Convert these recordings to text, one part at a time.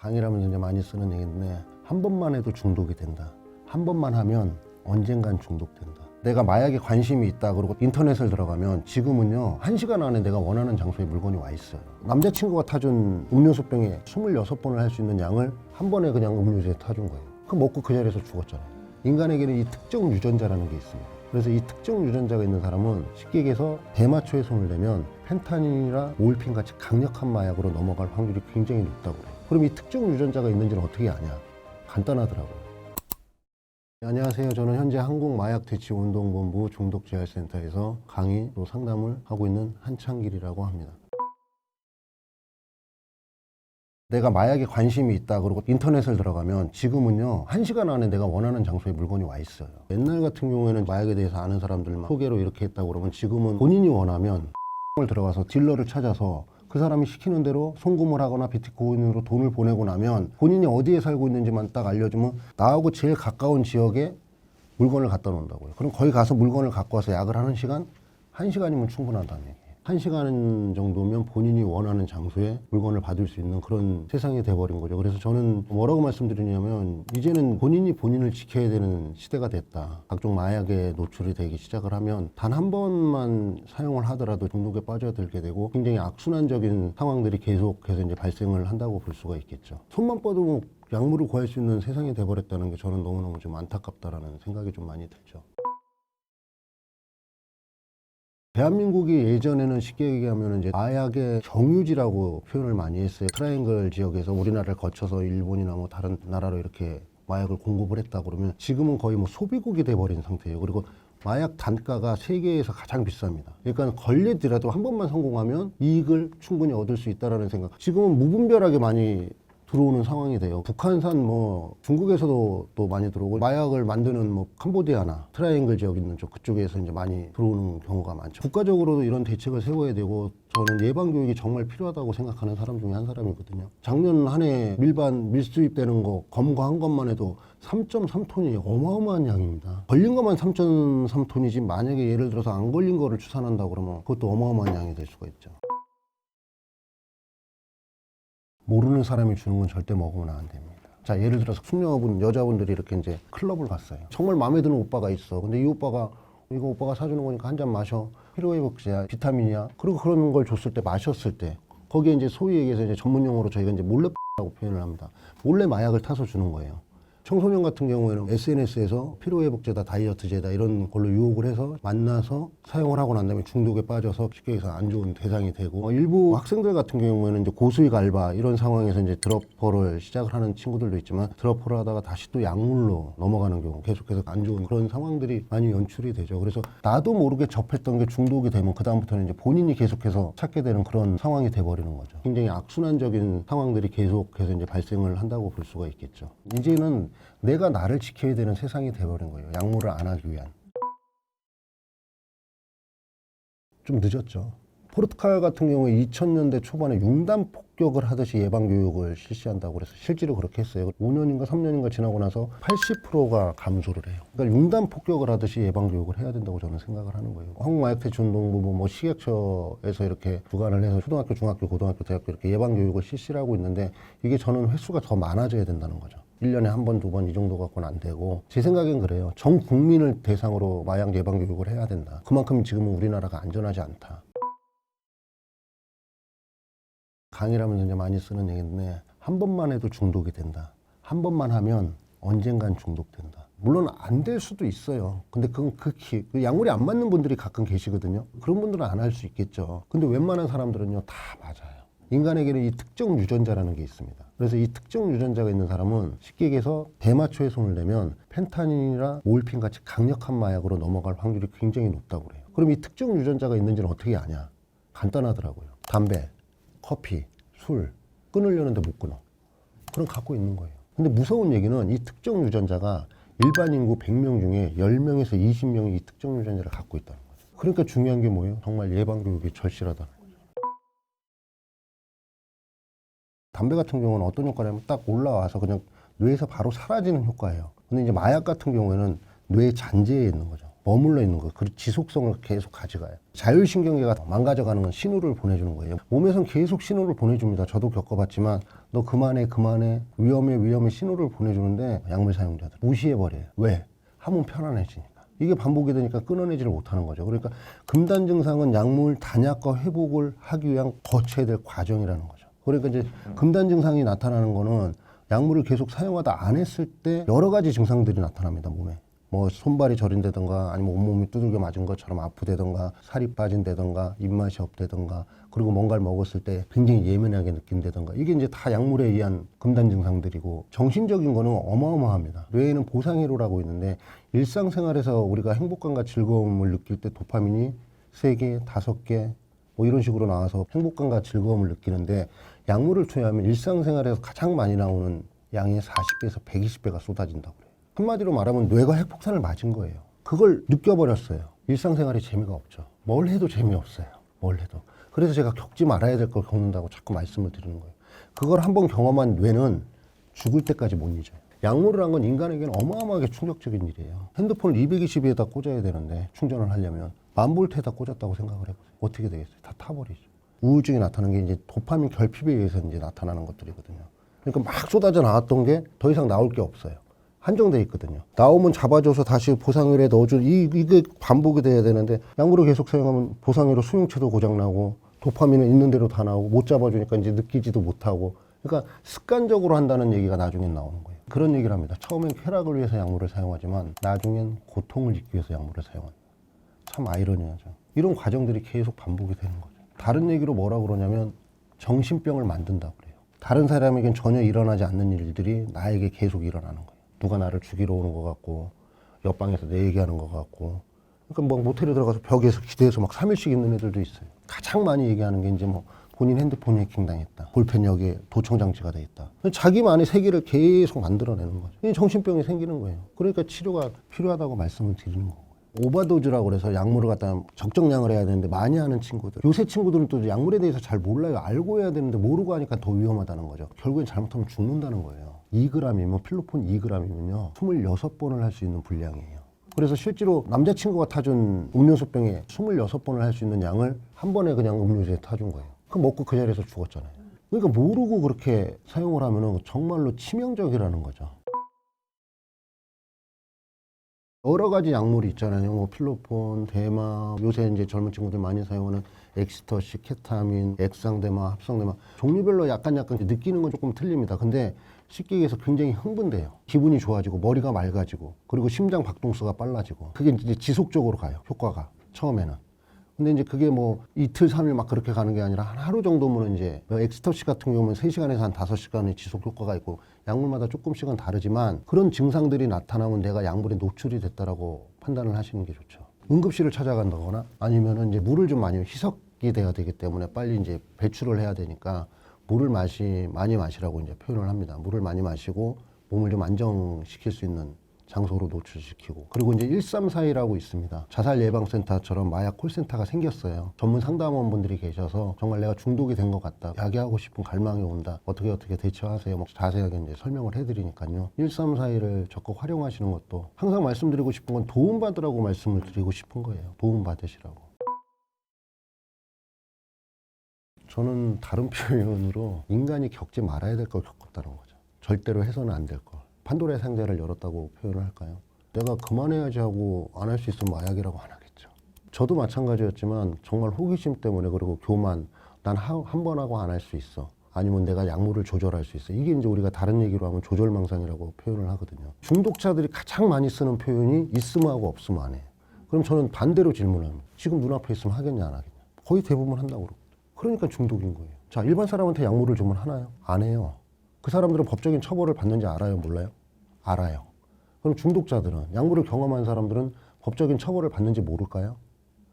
강의라면서 이제 많이 쓰는 얘기인데, 한 번만 해도 중독이 된다. 한 번만 하면 언젠간 중독된다. 내가 마약에 관심이 있다 그러고 인터넷을 들어가면 지금은요, 1시간 안에 내가 원하는 장소에 물건이 와 있어요. 남자친구가 타준 음료수병에 26번을 할 수 있는 양을 한 번에 그냥 음료수에 타준 거예요. 그 먹고 그 자리에서 죽었잖아요. 인간에게는 이 특정 유전자라는 게 있습니다. 그래서 이 특정 유전자가 있는 사람은 쉽게 얘기해서 대마초에 손을 대면 펜타닌이나 모르핀 같이 강력한 마약으로 넘어갈 확률이 굉장히 높다고 그래요. 그럼 이 특정 유전자가 있는지는 어떻게 아냐? 간단하더라고요. 안녕하세요. 저는 현재 한국마약대치운동본부 중독재활센터에서 강의 또 상담을 하고 있는 한창길이라고 합니다. 내가 마약에 관심이 있다 그러고 인터넷을 들어가면 지금은요, 1시간 안에 내가 원하는 장소에 물건이 와 있어요. 옛날 같은 경우에는 마약에 대해서 아는 사람들만 소개로 이렇게 했다고 그러면, 지금은 본인이 원하면 을 들어가서 딜러를 찾아서 그 사람이 시키는 대로 송금을 하거나 비트코인으로 돈을 보내고 나면 본인이 어디에 살고 있는지만 딱 알려주면 나하고 제일 가까운 지역에 물건을 갖다 놓는다고요. 그럼 거기 가서 물건을 갖고 와서 약을 하는 시간, 1시간이면 충분하다는 얘기예요. 1시간 정도면 본인이 원하는 장소에 물건을 받을 수 있는 그런 세상이 돼버린 거죠. 그래서 저는 뭐라고 말씀드리냐면, 이제는 본인이 본인을 지켜야 되는 시대가 됐다. 각종 마약에 노출이 되기 시작을 하면 단 한 번만 사용을 하더라도 중독에 빠져들게 되고 굉장히 악순환적인 상황들이 계속해서 이제 발생을 한다고 볼 수가 있겠죠. 손만 뻗으면 약물을 구할 수 있는 세상이 돼버렸다는 게 저는 너무너무 좀 안타깝다라는 생각이 좀 많이 들죠. 대한민국이 예전에는 쉽게 얘기하면 이제 마약의 정유지라고 표현을 많이 했어요. 트라이앵글 지역에서 우리나라를 거쳐서 일본이나 뭐 다른 나라로 이렇게 마약을 공급을 했다 그러면, 지금은 거의 뭐 소비국이 돼버린 상태예요. 그리고 마약 단가가 세계에서 가장 비쌉니다. 그러니까 걸리더라도 한 번만 성공하면 이익을 충분히 얻을 수 있다라는 생각. 지금은 무분별하게 많이 들어오는 상황이 돼요. 북한산 뭐 중국에서도 또 많이 들어오고, 마약을 만드는 뭐 캄보디아나 트라이앵글 지역 있는 쪽 그쪽에서 이제 많이 들어오는 경우가 많죠. 국가적으로도 이런 대책을 세워야 되고, 저는 예방 교육이 정말 필요하다고 생각하는 사람 중에 한 사람이거든요. 작년 한 해 밀수입되는 거 검거한 것만 해도 3.3톤이 어마어마한 양입니다. 걸린 것만 3.3톤이지 만약에 예를 들어서 안 걸린 거를 추산한다 그러면 그것도 어마어마한 양이 될 수가 있죠. 모르는 사람이 주는 건 절대 먹으면 안 됩니다. 자, 예를 들어서 숙녀분, 여자분들이 이렇게 이제 클럽을 갔어요. 정말 마음에 드는 오빠가 있어. 근데 이 오빠가, 이거 오빠가 사주는 거니까 한 잔 마셔. 피로회복제야, 비타민이야. 그리고 그런 걸 줬을 때, 마셨을 때, 거기에 이제 소위 얘기해서 이제 전문 용어로 저희가 이제 몰래 라고 표현을 합니다. 몰래 마약을 타서 주는 거예요. 청소년 같은 경우에는 SNS에서 피로회복제다, 다이어트제다 이런 걸로 유혹을 해서 만나서 사용을 하고 난 다음에 중독에 빠져서 쉽게 해서 안 좋은 대상이 되고, 일부 학생들 같은 경우에는 이제 고수익 알바 이런 상황에서 이제 드러퍼를 시작을 하는 친구들도 있지만, 드러퍼를 하다가 다시 또 약물로 넘어가는 경우, 계속해서 안 좋은 그런 상황들이 많이 연출이 되죠. 그래서 나도 모르게 접했던 게 중독이 되면 그다음부터는 이제 본인이 계속해서 찾게 되는 그런 상황이 돼버리는 거죠. 굉장히 악순환적인 상황들이 계속해서 이제 발생을 한다고 볼 수가 있겠죠. 이제는 내가 나를 지켜야 되는 세상이 돼버린 거예요. 약물을 안 하기 위한. 좀 늦었죠. 포르투갈 같은 경우에 2000년대 초반에 융단 폭격을 하듯이 예방 교육을 실시한다고 그래서 실제로 그렇게 했어요. 5년인가 3년인가 지나고 나서 80%가 감소를 해요. 그러니까 융단 폭격을 하듯이 예방 교육을 해야 된다고 저는 생각을 하는 거예요. 한국마약대치운동본부 뭐 식약처에서 이렇게 주관을 해서 초등학교, 중학교, 고등학교, 대학교 이렇게 예방 교육을 실시를 하고 있는데, 이게 저는 횟수가 더 많아져야 된다는 거죠. 1년에 한 번, 두 번 이 정도 갖고는 안 되고, 제 생각엔 그래요. 전 국민을 대상으로 마약 예방 교육을 해야 된다. 그만큼 지금은 우리나라가 안전하지 않다. 강의라면서 이제 많이 쓰는 얘기인데, 한 번만 해도 중독이 된다. 한 번만 하면 언젠간 중독된다. 물론 안 될 수도 있어요. 근데 그건 극히, 약물이 안 맞는 분들이 가끔 계시거든요. 그런 분들은 안 할 수 있겠죠. 근데 웬만한 사람들은요, 다 맞아요. 인간에게는 이 특정 유전자라는 게 있습니다. 그래서 이 특정 유전자가 있는 사람은 쉽게 얘기해서 대마초에 손을 대면 펜타닌이나 모르핀 같이 강력한 마약으로 넘어갈 확률이 굉장히 높다고 그래요. 그럼 이 특정 유전자가 있는지는 어떻게 아냐? 간단하더라고요. 담배, 커피, 술 끊으려는데 못 끊어. 그럼 갖고 있는 거예요. 근데 무서운 얘기는 이 특정 유전자가 일반 인구 100명 중에 10명에서 20명이 이 특정 유전자를 갖고 있다는 거죠. 그러니까 중요한 게 뭐예요? 정말 예방교육이 절실하다는 거죠. 담배 같은 경우는 어떤 효과냐면 딱 올라와서 그냥 뇌에서 바로 사라지는 효과예요. 근데 이제 마약 같은 경우에는 뇌 잔재에 있는 거죠. 머물러 있는 거예요. 그 지속성을 계속 가져가요. 자율신경계가 망가져가는 건 신호를 보내주는 거예요. 몸에선 계속 신호를 보내줍니다. 저도 겪어봤지만 너 그만해 위험해 신호를 보내주는데 약물 사용자들 무시해버려요. 왜? 하면 편안해지니까. 이게 반복이 되니까 끊어내지를 못하는 거죠. 그러니까 금단 증상은 약물 단약과 회복을 하기 위한 거쳐야 될 과정이라는 거죠. 그러니까 이제 금단 증상이 나타나는 거는 약물을 계속 사용하다 안 했을 때 여러 가지 증상들이 나타납니다. 몸에. 뭐 손발이 저린다든가 아니면 온몸이 두들겨 맞은 것처럼 아프다든가 살이 빠진다든가 입맛이 없다든가 그리고 뭔가를 먹었을 때 굉장히 예민하게 느낀다든가 이게 이제 다 약물에 의한 금단 증상들이고 정신적인 거는 어마어마합니다. 뇌에는 보상회로라고 있는데 일상생활에서 우리가 행복감과 즐거움을 느낄 때 도파민이 3개, 5개 뭐 이런 식으로 나와서 행복감과 즐거움을 느끼는데 약물을 투여하면 일상생활에서 가장 많이 나오는 양의 40배에서 120배가 쏟아진다고 그래요. 한마디로 말하면 뇌가 핵폭탄을 맞은 거예요. 그걸 느껴버렸어요. 일상생활에 재미가 없죠. 뭘 해도 재미없어요. 뭘 해도. 그래서 제가 겪지 말아야 될 걸 겪는다고 자꾸 말씀을 드리는 거예요. 그걸 한번 경험한 뇌는 죽을 때까지 못 잊어요. 약물을 한 건 인간에게는 어마어마하게 충격적인 일이에요. 핸드폰을 220에다 꽂아야 되는데 충전을 하려면 1000볼트에다 꽂았다고 생각을 해보세요. 어떻게 되겠어요? 다 타버리죠. 우울증이 나타나는 게 이제 도파민 결핍에 의해서 이제 나타나는 것들이거든요. 그러니까 막 쏟아져 나왔던 게 더 이상 나올 게 없어요. 한정돼 있거든요. 나오면 잡아줘서 다시 보상회로에 넣어줄 이게 반복이 돼야 되는데 약물을 계속 사용하면 보상회로 수용체도 고장나고 도파민은 있는 대로 다 나오고 못 잡아주니까 이제 느끼지도 못하고 그러니까 습관적으로 한다는 얘기가 나중엔 나오는 거예요. 그런 얘기를 합니다. 처음엔 쾌락을 위해서 약물을 사용하지만 나중엔 고통을 잊기 위해서 약물을 사용한다. 참 아이러니하죠. 이런 과정들이 계속 반복이 되는 거죠. 다른 얘기로 뭐라고 그러냐면 정신병을 만든다고 그래요. 다른 사람에겐 전혀 일어나지 않는 일들이 나에게 계속 일어나는 거예요. 누가 나를 죽이러 오는 것 같고 옆방에서 내 얘기하는 것 같고 그러니까 뭐 모텔에 들어가서 벽에서 기대해서 막 3일씩 있는 애들도 있어요. 가장 많이 얘기하는 게 이제 뭐 본인 핸드폰이 해킹당했다. 볼펜역에 도청장치가 돼 있다. 자기만의 세계를 계속 만들어내는 거죠. 이 정신병이 생기는 거예요. 그러니까 치료가 필요하다고 말씀을 드리는 거고. 오버도즈라고 그래서 약물을 갖다 적정량을 해야 되는데 많이 하는 친구들. 요새 친구들은 또 약물에 대해서 잘 몰라요. 알고 해야 되는데 모르고 하니까 더 위험하다는 거죠. 결국엔 잘못하면 죽는다는 거예요. 2g이면 필로폰 2g이면요 26번을 할 수 있는 분량이에요. 그래서 실제로 남자친구가 타준 음료수병에 26번을 할 수 있는 양을 한 번에 그냥 음료수에 타준 거예요. 그럼 먹고 그 자리에서 죽었잖아요. 그러니까 모르고 그렇게 사용을 하면 정말로 치명적이라는 거죠. 여러 가지 약물이 있잖아요. 뭐 필로폰, 대마, 요새 이제 젊은 친구들 많이 사용하는 엑스터시, 케타민, 액상대마, 합성대마 종류별로 약간 느끼는 건 조금 틀립니다. 근데 쉽게 얘기해서 굉장히 흥분돼요. 기분이 좋아지고 머리가 맑아지고 그리고 심장 박동수가 빨라지고 그게 이제 지속적으로 가요. 효과가 처음에는. 근데 이제 그게 뭐 이틀, 3일 막 그렇게 가는 게 아니라 한 하루 정도면 이제 엑스터시 같은 경우는 3시간에서 한 5시간의 지속 효과가 있고 약물마다 조금씩은 다르지만 그런 증상들이 나타나면 내가 약물에 노출이 됐다라고 판단을 하시는 게 좋죠. 응급실을 찾아간다거나 아니면은 이제 물을 좀 많이 희석이 돼야 되기 때문에 빨리 이제 배출을 해야 되니까 물을 많이 마시라고 이제 표현을 합니다. 물을 많이 마시고 몸을 좀 안정시킬 수 있는 장소로 노출시키고 그리고 이제 134라고 있습니다. 자살 예방센터처럼 마약 콜센터가 생겼어요. 전문 상담원분들이 계셔서 정말 내가 중독이 된 것 같다. 야기하고 싶은 갈망이 온다. 어떻게 대처하세요. 뭐 자세하게 이제 설명을 해드리니까요. 134를 적극 활용하시는 것도 항상 말씀드리고 싶은 건 도움받으라고 말씀을 드리고 싶은 거예요. 도움받으시라고. 저는 다른 표현으로 인간이 겪지 말아야 될 걸 겪었다는 거죠. 절대로 해서는 안 될 걸. 판도라의 상자를 열었다고 표현을 할까요? 내가 그만해야지 하고 안 할 수 있으면 마약이라고 안 하겠죠. 저도 마찬가지였지만 정말 호기심 때문에 그리고 교만, 난 한 번 하고 안 할 수 있어. 아니면 내가 약물을 조절할 수 있어. 이게 이제 우리가 다른 얘기로 하면 조절망상이라고 표현을 하거든요. 중독자들이 가장 많이 쓰는 표현이 있으면 하고 없으면 안 해. 그럼 저는 반대로 질문합니다. 지금 눈앞에 있으면 하겠냐 안 하겠냐. 거의 대부분 한다고 그러고. 그러니까 중독인 거예요. 자, 일반 사람한테 약물을 주면 하나요? 안 해요. 그 사람들은 법적인 처벌을 받는지 알아요? 몰라요? 알아요. 그럼 중독자들은, 약물을 경험한 사람들은 법적인 처벌을 받는지 모를까요?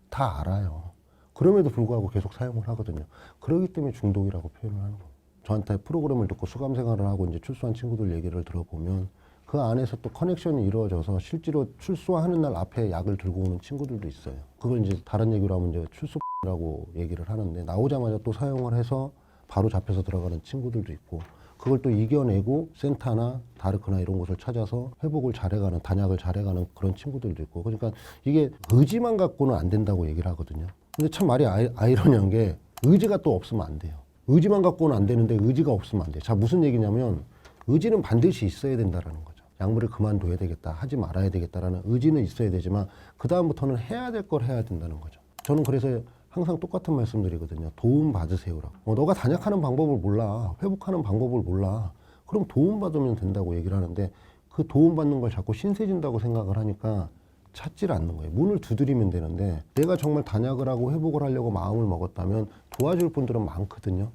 다 알아요. 그럼에도 불구하고 계속 사용을 하거든요. 그렇기 때문에 중독이라고 표현을 하는 거예요. 저한테 프로그램을 듣고 수감 생활을 하고 이제 출소한 친구들 얘기를 들어보면 그 안에서 또 커넥션이 이루어져서 실제로 출소하는 날 앞에 약을 들고 오는 친구들도 있어요. 그걸 이제 다른 얘기로 하면 이제 출소라고 얘기를 하는데 나오자마자 또 사용을 해서 바로 잡혀서 들어가는 친구들도 있고 그걸 또 이겨내고 센터나 다르크나 이런 곳을 찾아서 회복을 잘해가는, 단약을 잘해가는 그런 친구들도 있고. 그러니까 이게 의지만 갖고는 안 된다고 얘기를 하거든요. 근데 참 말이 아이러니한 게 의지가 또 없으면 안 돼요. 의지만 갖고는 안 되는데 의지가 없으면 안 돼요. 자, 무슨 얘기냐면 의지는 반드시 있어야 된다라는 거죠. 약물을 그만둬야 되겠다, 하지 말아야 되겠다라는 의지는 있어야 되지만 그 다음부터는 해야 될 걸 해야 된다는 거죠. 저는 그래서 항상 똑같은 말씀 드리거든요. 도움 받으세요라고. 너가 단약하는 방법을 몰라, 회복하는 방법을 몰라, 그럼 도움 받으면 된다고 얘기를 하는데 그 도움 받는 걸 자꾸 신세진다고 생각을 하니까 찾질 않는 거예요. 문을 두드리면 되는데 내가 정말 단약을 하고 회복을 하려고 마음을 먹었다면 도와줄 분들은 많거든요.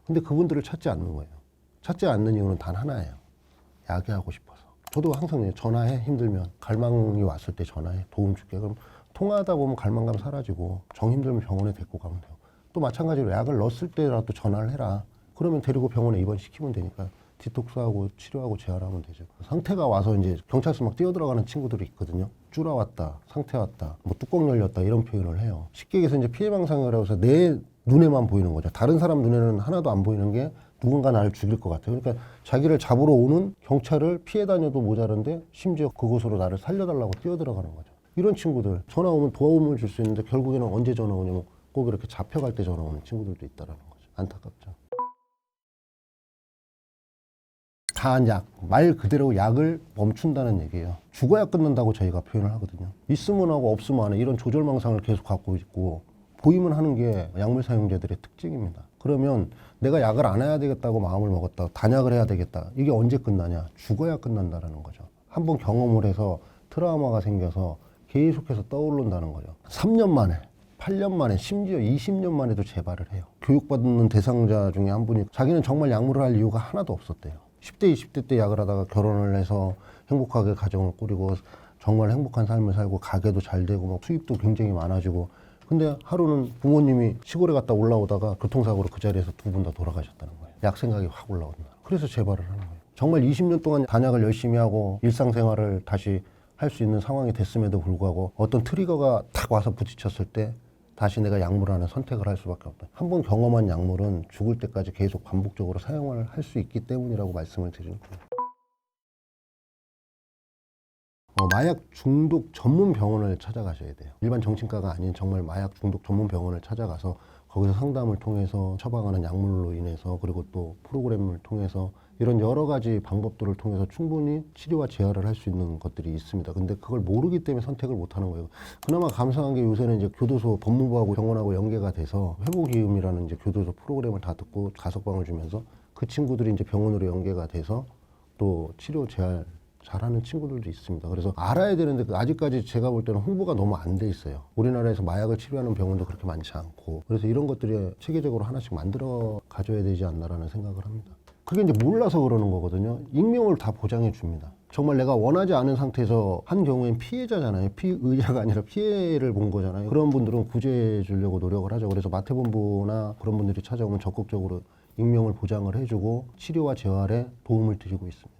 근데 그분들을 찾지 않는 거예요. 찾지 않는 이유는 단 하나예요. 야기하고 싶어서. 저도 항상 전화해, 힘들면. 갈망이 왔을 때 전화해, 도움 줄게. 그럼 통화하다 보면 갈망감 사라지고 정 힘들면 병원에 데리고 가면 돼요. 또 마찬가지로 약을 넣었을 때라도 전화를 해라. 그러면 데리고 병원에 입원시키면 되니까 디톡스하고 치료하고 재활하면 되죠. 상태가 와서 이제 경찰서 막 뛰어들어가는 친구들이 있거든요. 쭈라 왔다, 상태 왔다, 뭐 뚜껑 열렸다 이런 표현을 해요. 쉽게 얘기해서 이제 피해망상이라고 해서 내 눈에만 보이는 거죠. 다른 사람 눈에는 하나도 안 보이는 게 누군가 나를 죽일 것 같아요. 그러니까 자기를 잡으러 오는 경찰을 피해 다녀도 모자란데 심지어 그곳으로 나를 살려달라고 뛰어들어가는 거죠. 이런 친구들 전화 오면 도움을 줄 수 있는데 결국에는 언제 전화 오냐면 꼭 이렇게 잡혀갈 때 전화 오는 친구들도 있다라는 거죠. 안타깝죠. 간약, 말 그대로 약을 멈춘다는 얘기예요. 죽어야 끝난다고 저희가 표현을 하거든요. 있으면 하고 없으면 하는 이런 조절망상을 계속 갖고 있고 보이면 하는 게 약물 사용자들의 특징입니다. 그러면 내가 약을 안 해야 되겠다고 마음을 먹었다, 단약을 해야 되겠다. 이게 언제 끝나냐? 죽어야 끝난다는 거죠. 한번 경험을 해서 트라우마가 생겨서 계속해서 떠오른다는 거죠. 3년 만에, 8년 만에, 심지어 20년 만에도 재발을 해요. 교육받는 대상자 중에 한 분이 자기는 정말 약물을 할 이유가 하나도 없었대요. 10대, 20대 때 약을 하다가 결혼을 해서 행복하게 가정을 꾸리고 정말 행복한 삶을 살고 가게도 잘 되고 막 수입도 굉장히 많아지고 근데 하루는 부모님이 시골에 갔다 올라오다가 교통사고로 그 자리에서 두 분 다 돌아가셨다는 거예요. 약 생각이 확 올라온다. 그래서 재발을 하는 거예요. 정말 20년 동안 단약을 열심히 하고 일상생활을 다시 할 수 있는 상황이 됐음에도 불구하고 어떤 트리거가 탁 와서 부딪혔을 때 다시 내가 약물하는 선택을 할 수밖에 없다. 한번 경험한 약물은 죽을 때까지 계속 반복적으로 사용을 할 수 있기 때문이라고 말씀을 드리는 거예요. 마약 중독 전문 병원을 찾아가셔야 돼요. 일반 정신과가 아닌 정말 마약 중독 전문 병원을 찾아가서 거기서 상담을 통해서 처방하는 약물로 인해서 그리고 또 프로그램을 통해서 이런 여러 가지 방법들을 통해서 충분히 치료와 재활을 할 수 있는 것들이 있습니다. 근데 그걸 모르기 때문에 선택을 못 하는 거예요. 그나마 감사한 게 요새는 이제 교도소 법무부하고 병원하고 연계가 돼서 회복이음이라는 이제 교도소 프로그램을 다 듣고 가석방을 주면서 그 친구들이 이제 병원으로 연계가 돼서 또 치료 재활 잘하는 친구들도 있습니다. 그래서 알아야 되는데 아직까지 제가 볼 때는 홍보가 너무 안 돼 있어요. 우리나라에서 마약을 치료하는 병원도 그렇게 많지 않고 그래서 이런 것들이 체계적으로 하나씩 만들어 가져야 되지 않나라는 생각을 합니다. 그게 이제 몰라서 그러는 거거든요. 익명을 다 보장해 줍니다. 정말 내가 원하지 않은 상태에서 한 경우엔 피해자잖아요. 피의자가 아니라 피해를 본 거잖아요. 그런 분들은 구제해 주려고 노력을 하죠. 그래서 마태본부나 그런 분들이 찾아오면 적극적으로 익명을 보장을 해주고 치료와 재활에 도움을 드리고 있습니다.